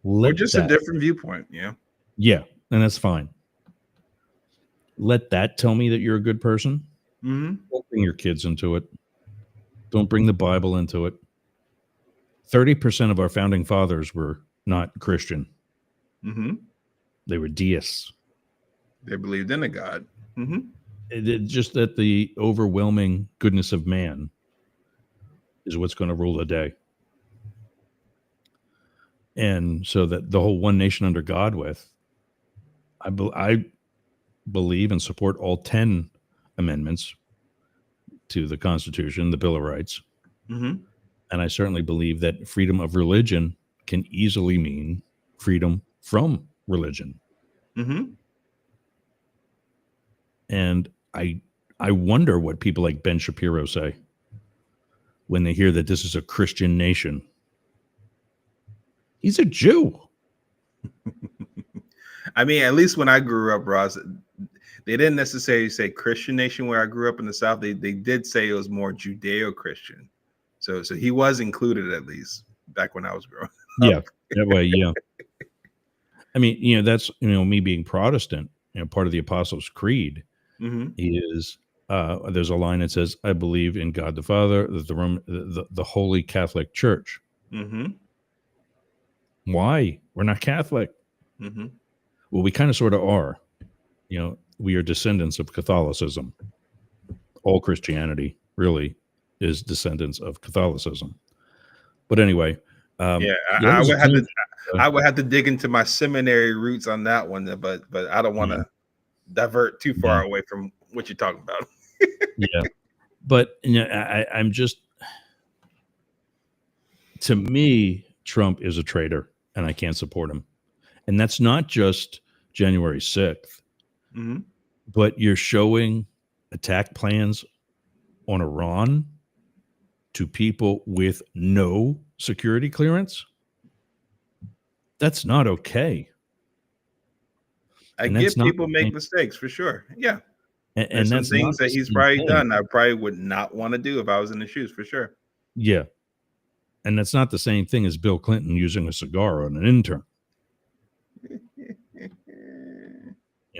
Or just a different viewpoint. Yeah. Yeah. And that's fine. Let that tell me that you're a good person. Mm-hmm. Don't bring your kids into it. Don't bring the Bible into it. 30% of our founding fathers were not Christian. Mm-hmm. They were deists. They believed in a God. Mm-hmm. Just that the overwhelming goodness of man is what's going to rule the day. And so that the whole one nation under God I believe and support all 10 amendments to the Constitution, the Bill of Rights. Mm-hmm. And I certainly believe that freedom of religion can easily mean freedom from religion. Mm-hmm. And I wonder what people like Ben Shapiro say when they hear that this is a Christian nation. He's a Jew. I mean, at least when I grew up, Ross, they didn't necessarily say Christian nation where I grew up in the South. They did say it was more Judeo-Christian. So he was included, at least back when I was growing up. Yeah, that way, yeah. I mean, that's me being Protestant. Part of the Apostles' Creed Mm-hmm. is there's a line that says, "I believe in God the Father, the Holy Catholic Church." Mm-hmm. Why? We're not Catholic. Mm-hmm. Well, we kind of sort of are. We are descendants of Catholicism. All Christianity really is descendants of Catholicism. But anyway, Yeah, that I was would have to. uh, I would have to dig into my seminary roots on that one, but I don't want yeah, to divert too yeah, far away from what you're talking about. yeah. But I'm just, to me, Trump is a traitor, and I can't support him. And that's not just January 6th, Mm-hmm. but you're showing attack plans on Iran to people with no security clearance. That's not okay. I And that's get not people the make same, mistakes for sure. Yeah, and there's some that's not things that the he's same probably thing. done I probably would not want to do if I was in his shoes for sure. Yeah. And that's not the same thing as Bill Clinton using a cigar on an intern.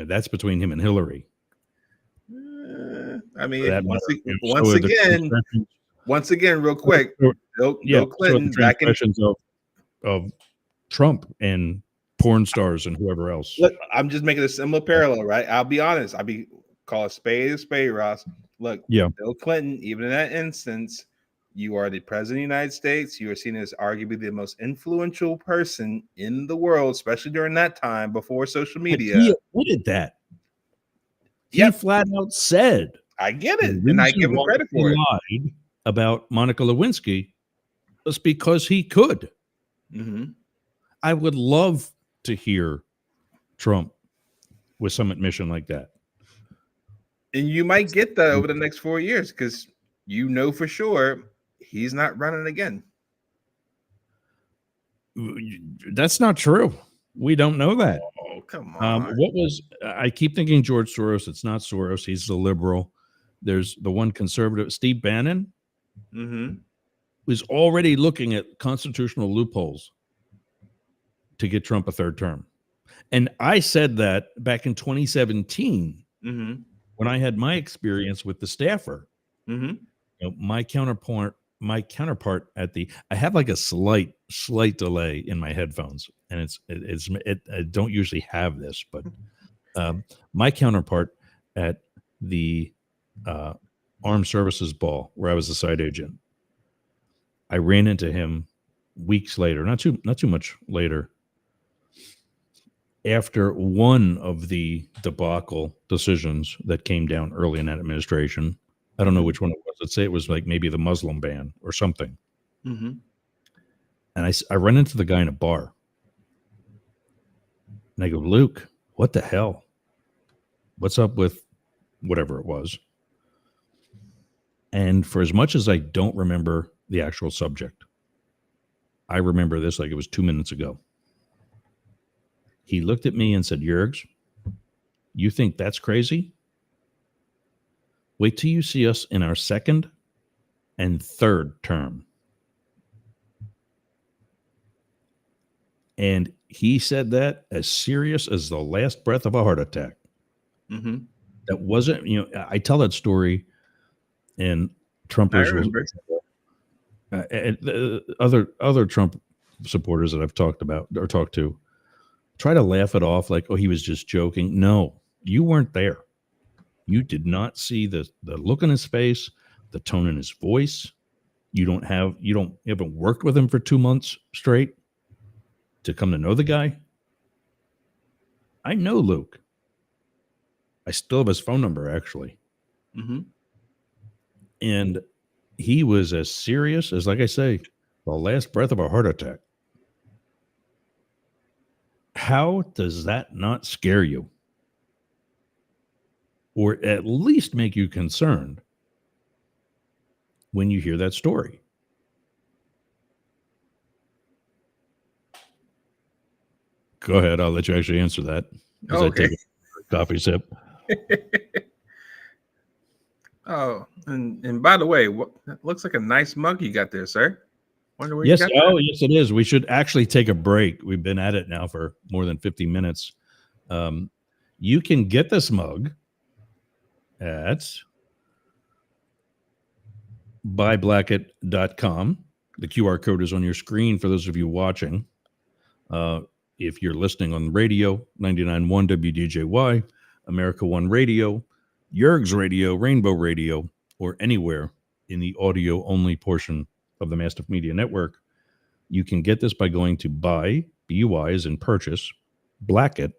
That's between him and Hillary. I For that mean, matter. So once are the again, transgressions. real quick, Yeah. Bill So are the Clinton back in. transgressions of Trump and porn stars and whoever else. Look, I'm just making a similar parallel, right? I'll be honest. Call a spade, Ross. Look, Yeah. Bill Clinton, even in that instance, you are the president of the United States. You are seen as arguably the most influential person in the world, especially during that time before social But media. he admitted that. He Yep. flat out said, I get the it, and I reason give him why credit he for it. lied about Monica Lewinsky was because he could. Mm-hmm. I would love to hear Trump with some admission like that. And you might get that over the next 4 years because for sure he's not running again. That's not true. We don't know that. Oh, come on. I keep thinking George Soros. It's not Soros. He's the liberal. There's the one conservative, Steve Bannon, Mm-hmm. who's already looking at constitutional loopholes to get Trump a third term. And I said that back in 2017 Mm-hmm. when I had my experience with the staffer. Mm-hmm. My counterpart I have like a slight delay in my headphones, and I don't usually have this, but my counterpart at the Armed Services Ball, where I was a site agent, I ran into him weeks later, not too much later, after one of the debacle decisions that came down early in that administration. I don't know which one it was. Let's say it was like maybe the Muslim ban or something. Mm-hmm. And I run into the guy in a bar. And I go, Luke, what the hell? What's up with whatever it was? And for as much as I don't remember the actual subject, I remember this like it was 2 minutes ago. He looked at me and said, Yergs, you think that's crazy? Wait till you see us in our second and third term. And he said that as serious as the last breath of a heart attack. Mm-hmm. That wasn't, I tell that story, and Trumpers other Trump supporters that I've talked to try to laugh it off like, oh, he was just joking. No, you weren't there. You did not see the look on his face, the tone in his voice. You haven't worked with him for 2 months straight to come to know the guy. I know Luke. I still have his phone number, actually. Mm-hmm. And he was as serious as, like I say, the last breath of a heart attack. How does that not scare you? Or at least make you concerned when you hear that story? Go ahead. I'll let you actually answer that as I take a coffee sip. Oh, and by the way, that looks like a nice mug you got there, sir. Wonder where you Yes. got Oh, that. yes, it is. We should actually take a break. We've been at it now for more than 50 minutes. You can get this mug at buyblacket.com. The QR code is on your screen for those of you watching. If you're listening on radio, 99.1 WDJY, America One Radio, Yerg's Radio, Rainbow Radio, or anywhere in the audio only portion of the Mastiff Media Network, you can get this by going to buy, B-U-Y as in purchase, Blackett,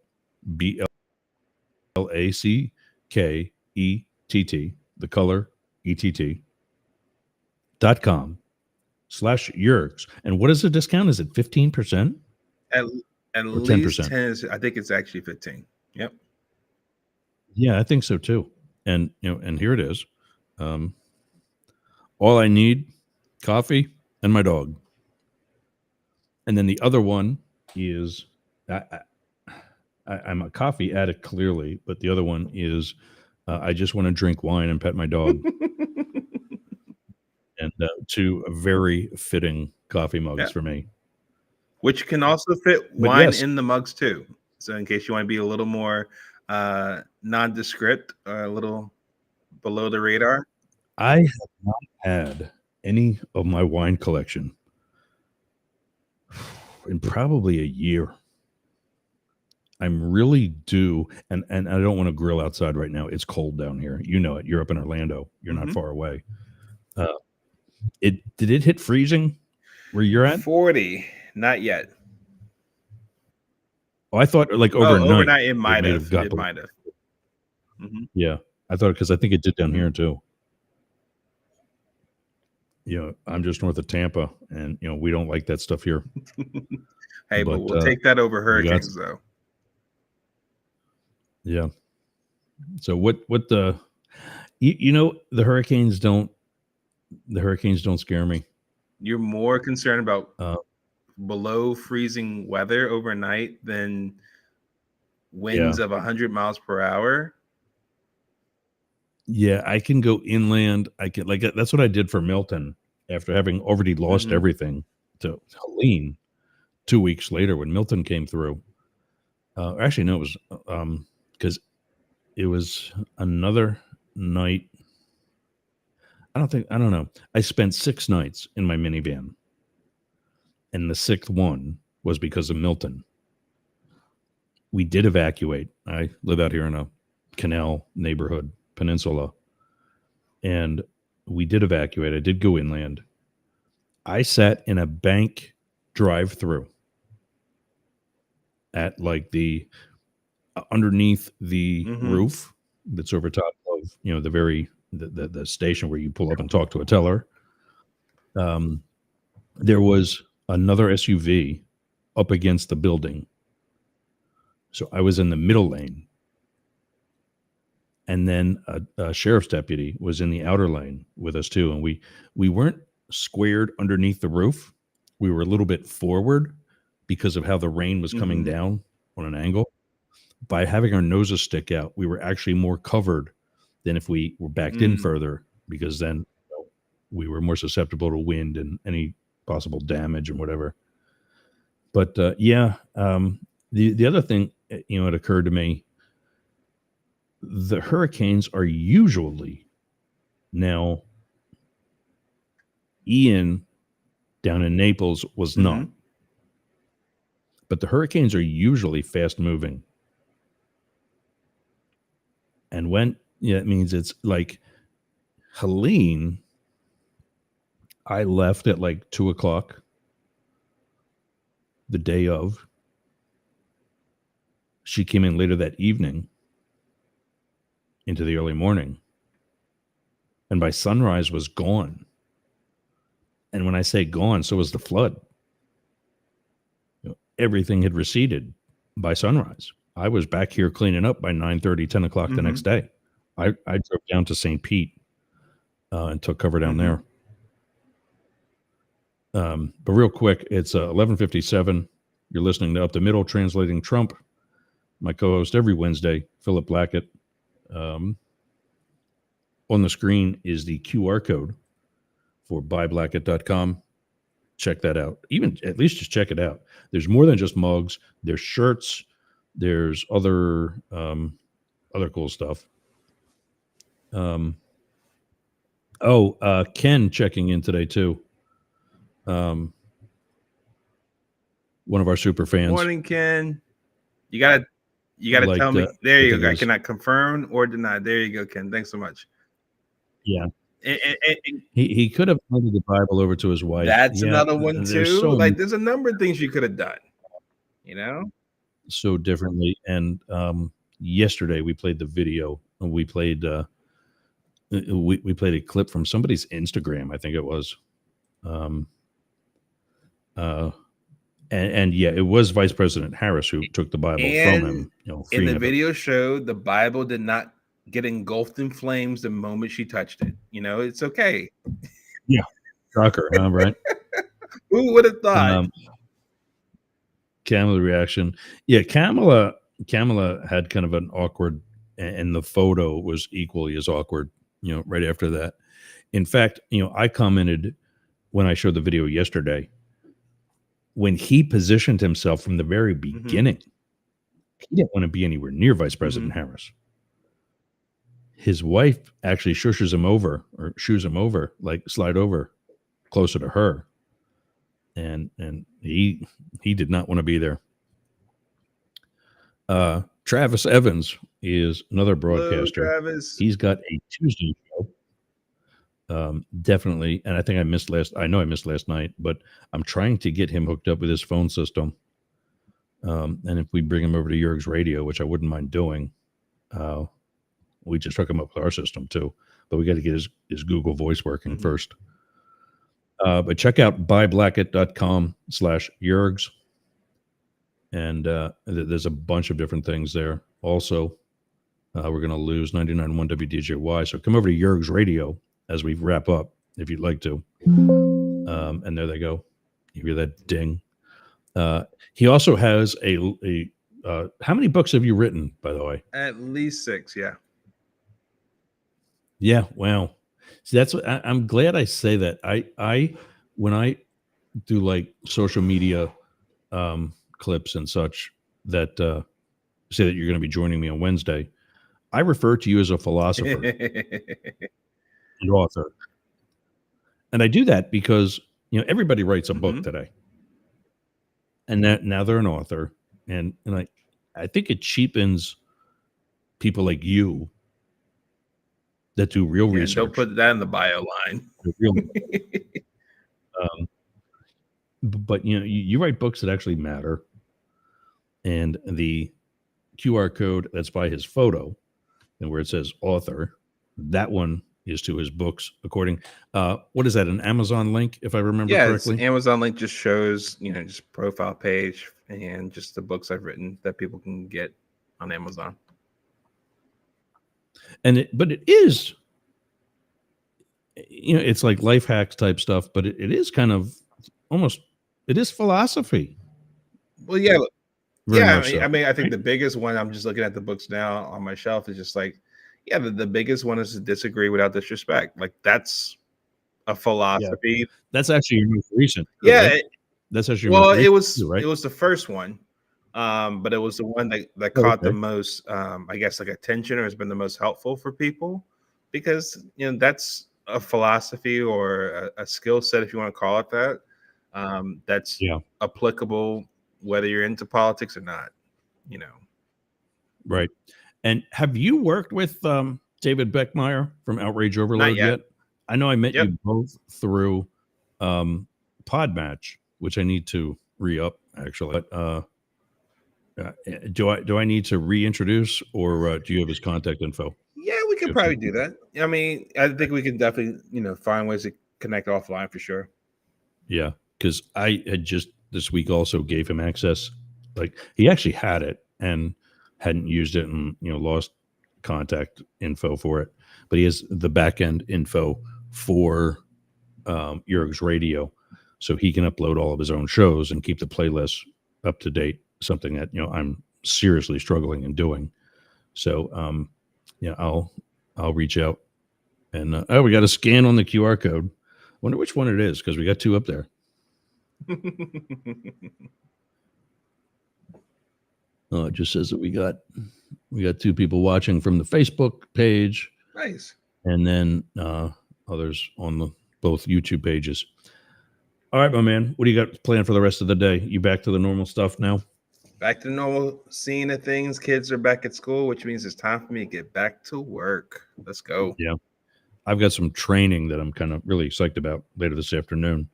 BLACKETT, the color, ETT, .com/Yergs. And what is the discount? Is it 15%? At Or least 10%? 10. I think it's actually 15. Yep. Yeah, I think so too. And and here it is. All I need, coffee and my dog. And then the other one is I'm a coffee addict clearly, but the other one is I just want to drink wine and pet my dog. And two very fitting coffee mugs for me. Which can also fit But wine yes. in the mugs too. So in case you want to be a little more nondescript or a little below the radar. I have not had any of my wine collection in probably a year. I'm really due, and I don't want to grill outside right now. It's cold down here. You know it. You're up in Orlando. You're not far away. Did it hit freezing where you're at? 40, not yet. Oh, I thought like overnight. Overnight it might have. Got It might have. Yeah, I thought because I think it did down here too. I'm just north of Tampa, and we don't like that stuff here. Hey, but we'll take that over hurricanes though. Yeah. So what the the hurricanes don't scare me. You're more concerned about below freezing weather overnight than winds of 100 miles per hour. Yeah, I can go inland. I can that's what I did for Milton after having already lost everything to Helene 2 weeks later when Milton came through. Actually, no, it was because it was another night. I don't know. I spent 6 nights in my minivan. And the 6th one was because of Milton. We did evacuate. I live out here in a canal neighborhood, peninsula. And we did evacuate. I did go inland. I sat in a bank drive-through at like the underneath the roof that's over top of the station where you pull up and talk to a teller. There was another SUV up against the building. So I was in the middle lane. And then a sheriff's deputy was in the outer lane with us too. And we weren't squared underneath the roof. We were a little bit forward because of how the rain was coming down on an angle. By having our noses stick out, we were actually more covered than if we were backed in further, because then we were more susceptible to wind and any possible damage and whatever. But the other thing, it occurred to me, the hurricanes are usually now, Ian down in Naples was not, but the hurricanes are usually fast moving. And when, it means it's like Helene, I left at like 2:00 the day of. She came in later that evening into the early morning. And by sunrise was gone. And when I say gone, so was the flood. Everything had receded by sunrise. I was back here cleaning up by 9:30, 10 o'clock the next day. I drove down to St. Pete and took cover down there. But real quick, it's 11:57. You're listening to Up the Middle, Translating Trump. My co-host every Wednesday, Philip Blackett. On the screen is the QR code for buyblackett.com. check that out. Even at least just check it out. There's more than just mugs. There's shirts. There's other cool stuff. Ken checking in today too. One of our super fans. Morning, Ken. You gotta tell me. There you go. I cannot confirm or deny. There you go, Ken. Thanks so much. Yeah. He could have handed the Bible over to his wife. That's another one too. So there's a number of things you could have done, so differently. And yesterday we played the video. We played we played a clip from somebody's Instagram, I think it was. And yeah, it was Vice President Harris who took the Bible from him. In the video showed the Bible did not get engulfed in flames the moment she touched it. It's okay. Yeah, shocker, huh, right? Who would have thought? Kamala reaction. Yeah, Kamala had kind of an awkward, and the photo was equally as awkward. Right after that. In fact, I commented when I showed the video yesterday. When he positioned himself from the very beginning, he didn't want to be anywhere near Vice President Harris. His wife actually shushes him over, or shoos him over, like slide over closer to her. And he did not want to be there. Travis Evans is another broadcaster. Hello, Travis. He's got a Tuesday show. Definitely. And I think I missed last night, but I'm trying to get him hooked up with his phone system. And if we bring him over to Jurg's radio, which I wouldn't mind doing, we just hook him up with our system too, but we got to get his Google Voice working first. But check out buyblacket.com/Jurgs. And there's a bunch of different things there. Also, we're going to lose 99.1 WDJY. So come over to Jurg's radio as we wrap up, if you'd like to. And there they go. You hear that ding. He also has a how many books have you written, by the way? At least 6, yeah. Yeah, wow. See, that's what I'm glad I say that. I when I do like social media clips and such that say that you're going to be joining me on Wednesday, I refer to you as a philosopher and author. And I do that because, everybody writes a book today. And now they're an author. And I think it cheapens people like you that do real research. Don't put that in the bio line. But you write books that actually matter. And the QR code that's by his photo and where it says author, that one is to his books. According, what is that? An Amazon link, if I remember correctly? Yeah, Amazon link just shows, just profile page and just the books I've written that people can get on Amazon. But it is, it's like life hacks type stuff, but it is kind of almost, it is philosophy. Well, yeah. So. I think the biggest one, I'm just looking at the books now on my shelf, is just like, the biggest one is to disagree without disrespect. Like, that's a philosophy. Yeah. That's actually your most recent. Yeah. Right? That's actually it was right? It was the first one. But it was the one that caught the most, I guess, like attention, or has been the most helpful for people, because that's a philosophy or a skill set, if you want to call it that. That's applicable whether you're into politics or not. Right. And have you worked with David Beckmeyer from Outrage Overload Not yet? I know I met you both through Podmatch, which I need to re-up actually. But do I need to reintroduce, or do you have his contact info? Yeah, we could probably do that. I mean, I think we can definitely, find ways to connect offline for sure. Yeah, because I had just this week also gave him access. Like, he actually had it and hadn't used it, and lost contact info for it. But he has the back end info for Jurg's radio, so he can upload all of his own shows and keep the playlist up to date. Something that I'm seriously struggling in doing. So I'll reach out. And we got a scan on the QR code. Wonder which one it is, because we got 2 up there. Oh, it just says that we got 2 people watching from the Facebook page, Nice. and then others on the both YouTube pages. All right, my man. What do you got planned for the rest of the day? You back to the normal stuff now? Back to the normal scene of things. Kids are back at school, which means it's time for me to get back to work. Let's go. Yeah. I've got some training that I'm kind of really psyched about later this afternoon.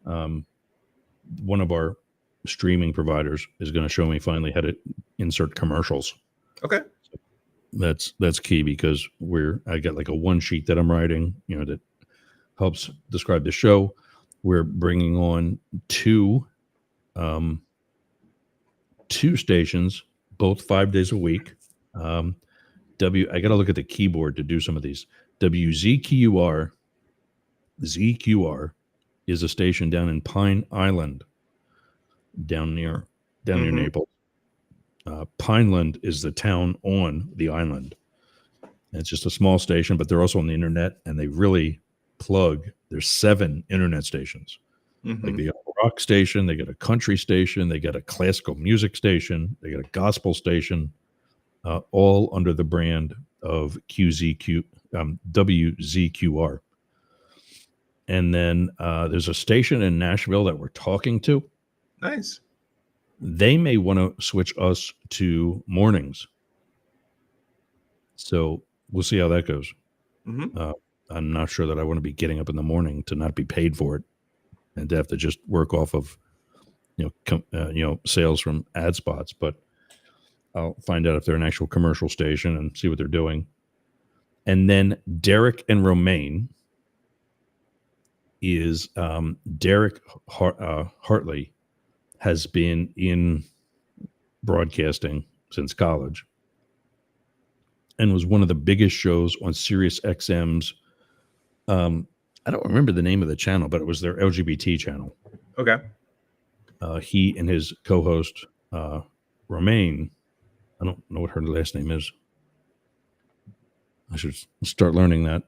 One of our streaming providers is going to show me finally how to insert commercials. Okay. That's key because I got like a one sheet that I'm writing, that helps describe the show. We're bringing on two stations, both 5 days a week. I got to look at the keyboard to do some of these. WZQR is a station down in Pine Island, down near Naples. Pineland is the town on the island. And it's just a small station, but they're also on the internet, and they really plug. There's 7 internet stations. Like they got a rock station, they got a country station, they got a classical music station, they got a gospel station, all under the brand of WZQR. And then there's a station in Nashville that we're talking to. Nice. They may want to switch us to mornings. So we'll see how that goes. I'm not sure that I want to be getting up in the morning to not be paid for it and to have to just work off of, sales from ad spots. But I'll find out if they're an actual commercial station and see what they're doing. And then Derek and Romaine is Derek Hartley has been in broadcasting since college and was one of the biggest shows on Sirius XM's. I don't remember the name of the channel, but it was their LGBT channel. Okay. He and his co-host, Romaine, I don't know what her last name is. I should start learning that.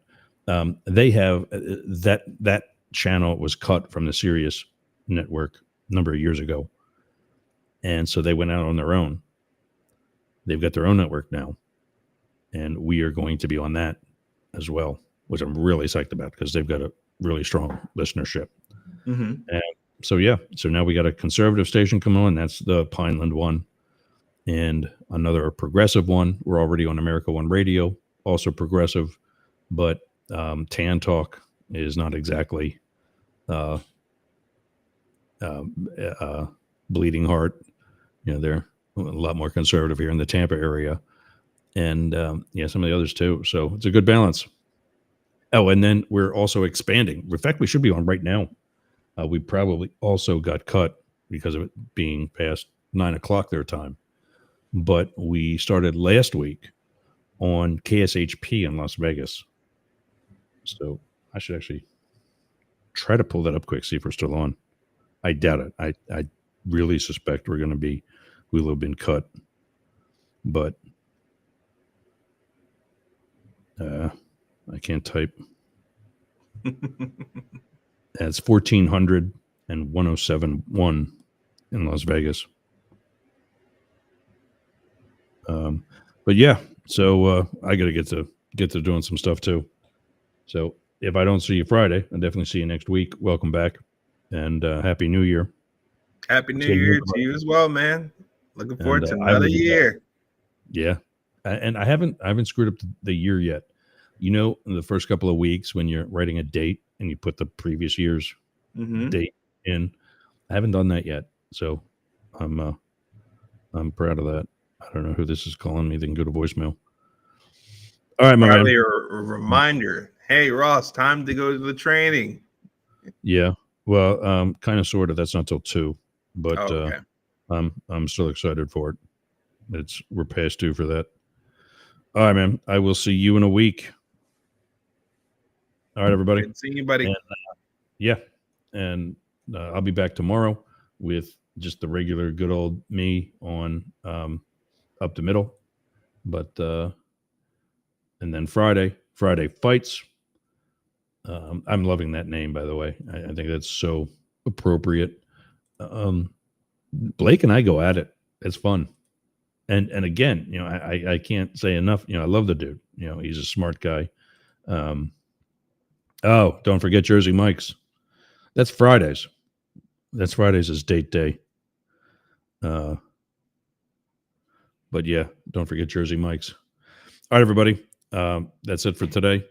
They have that channel was cut from the Sirius network a number of years ago. And so they went out on their own. They've got their own network now. And we are going to be on that as well, which I'm really psyched about because they've got a really strong listenership. And so now we got a conservative station coming on. That's the Pineland one. And another progressive one. We're already on America One Radio, also progressive. But Tan Talk is not exactly bleeding heart. They're a lot more conservative here in the Tampa area. And some of the others too. So it's a good balance. Oh, and then we're also expanding. In fact, we should be on right now. We probably also got cut because of it being past 9:00 their time. But we started last week on KSHP in Las Vegas. So I should actually try to pull that up quick, see if we're still on. I doubt it. I really suspect we'll have been cut. But I can't type. It's 1400 and 107.1 in Las Vegas. But yeah, so I got to get to doing some stuff too. So if I don't see you Friday, I'll definitely see you next week. Welcome back, and Happy New Year. Happy New Year to you as well, man. Looking forward to another year. Yeah, and I haven't screwed up the year yet. In the first couple of weeks when you're writing a date and you put the previous year's date in, I haven't done that yet. So I'm proud of that. I don't know who this is calling me. They can go to voicemail. All right, my man. Probably a reminder. Hey, Ross, time to go to the training. Yeah. Well, kind of, sort of. That's not till 2, but okay. I'm still excited for it. We're past 2 for that. All right, man. I will see you in a week. All right, everybody. Good seeing you, buddy. And I'll be back tomorrow with just the regular good old me on Up the Middle. But and then Friday Fights. I'm loving that name, by the way. I think that's so appropriate. Blake and I go at it. It's fun. And again, you know, I can't say enough. You know, I love the dude. You know, he's a smart guy. Oh, don't forget Jersey Mike's. That's Fridays. That's Fridays is date day. But yeah, don't forget Jersey Mike's. All right, everybody. That's it for today.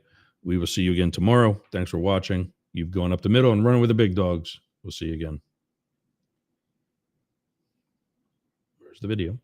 We will see you again tomorrow. Thanks for watching. You've gone up the middle and running with the big dogs. We'll see you again. Where's the video?